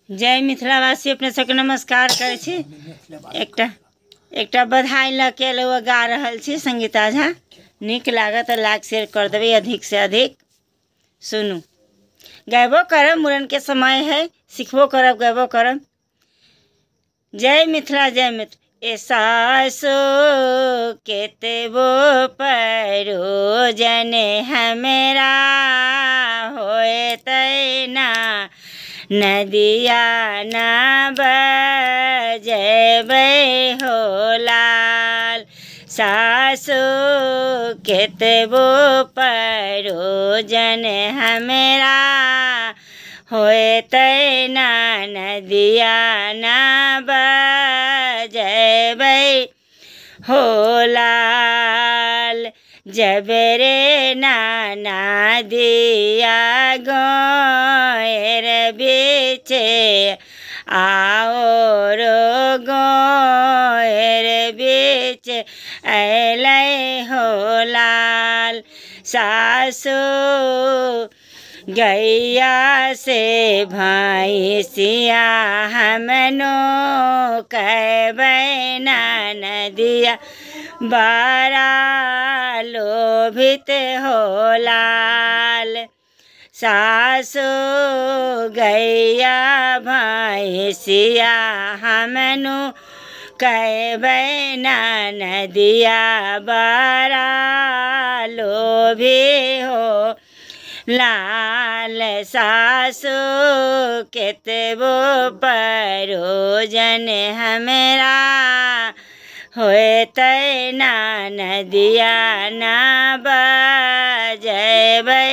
जय मिथिलावासी अपने सबके नमस्कार करै छी। एकटा बधाई लऽ के लोग गा रहल छी संगीता झा। नीक लागत तऽ लाइक शेयर कर देबै अधिक से अधिक। सुनू, गैबो करब, मुड़न के समय है, सिखबो करब, गैबो करब। जय मिथिला जय मिथिला। ए सासो केतबो परोजन हमरा होए तैना नदिया न बजेबै हो लाल। सासु केतबो परोजन हमरा होए तैना नदिया न बजेबै हो लाल। जबरे नाना दिया गोएर बीचे आओरो गोएर बीच अलै हो लाल। सासु गैया से भैंसिया हमनो कहबै ना नदिया बड़ा लोभित हो लाल। सासु गैया भैंसिया हमनो कहबै ना नदिया बड़ा लोभी हो लाल। सासु केतबो परोजन हमरा होए तैना नदिया न बजेबै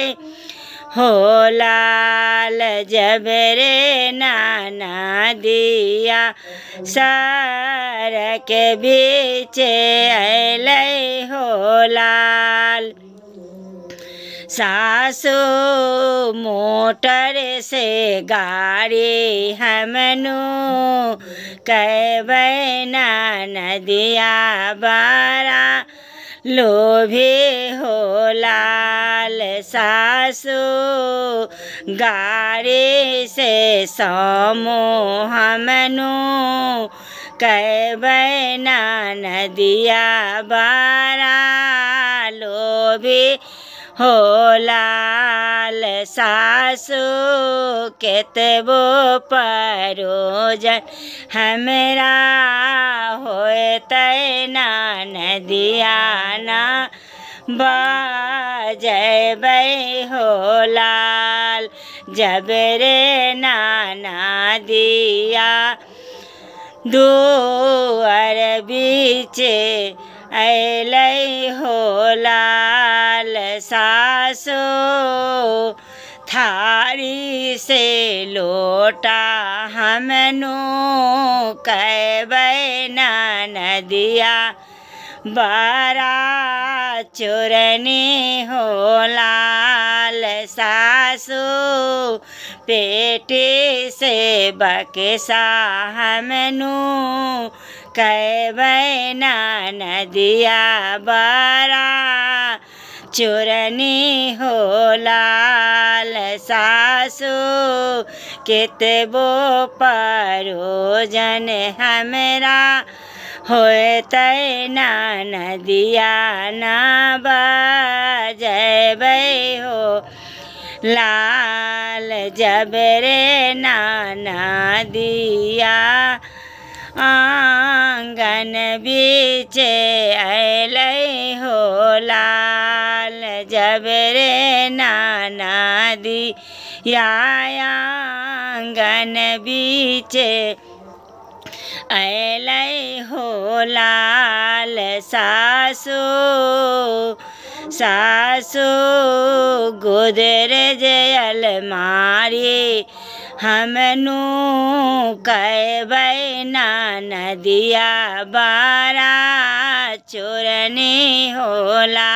हो लाल। जबरे नाना दिया सड़क बीच अलै हो लाल। सासु मोटर से गाड़ी हमनो कहबै ना नदिया बड़ा लोभी हो लाल। सासु गाड़ी से समो हमनो कहबै ना नदिया बड़ा लोभी हो लाल। सासु केतबो परोजन हमरा होए तैना नदिया न बजेबै हो लाल। जबरे नाना दिया दुआर बीचे अलै हो लाल। सासु थारी से लोटा हमनो कहबै ना नदिया बड़ा चोरनी हो लाल। सासु पेटी से बक्सा हमनो कहबै ना नदिया बड़ा चोरनी हो लाल। सासु केतबो परोजन हमरा होए तैना नदिया न बजेबै हो लाल। जबरे नाना दिया आंगन बीचे अलै हो लाल। जबरे नाना दिया आंगन बीचे अलै हो लाल। सासु गोदरेज अलमारी हमनो कहबै ना नदिया बड़ा चोरनी होला।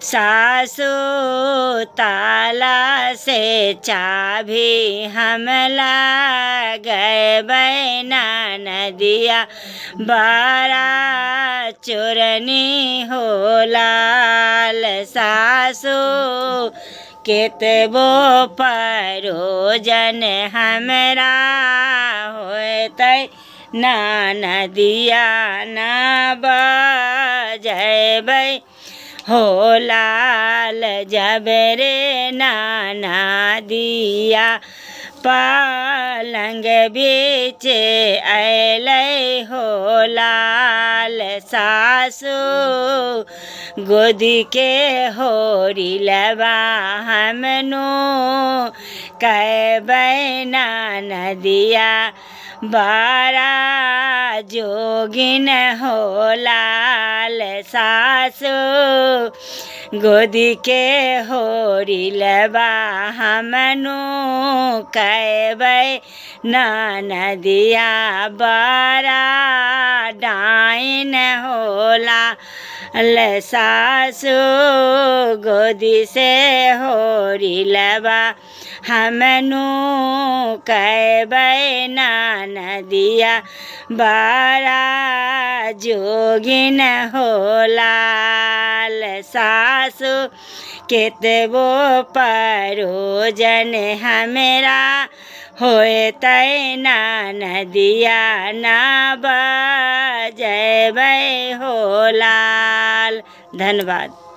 सासु ताला से चाभी हम लगबै ना नदिया बड़ा चोरनी हो लाल। सासु केतबो परोजन हमरा होतै ना नदिया ना बजबै हो लाल जब रे ना नदिया पलंग बीच अलै हो लाल सासु गोदी के होरी लबा हमनो कहबै ना नदिया बारा जोगिन हो लाल सासु गोदी के होरी लबा हमनो कहबै ना नदिया बारा डाइन होला सासु गोदी से होरी लबा हमनु कहबै ना नदिया बारा जोगिन होला सासु केतबो परोजन हमरा होतै ना नदिया ना बजबै हो लाल। धन्यवाद।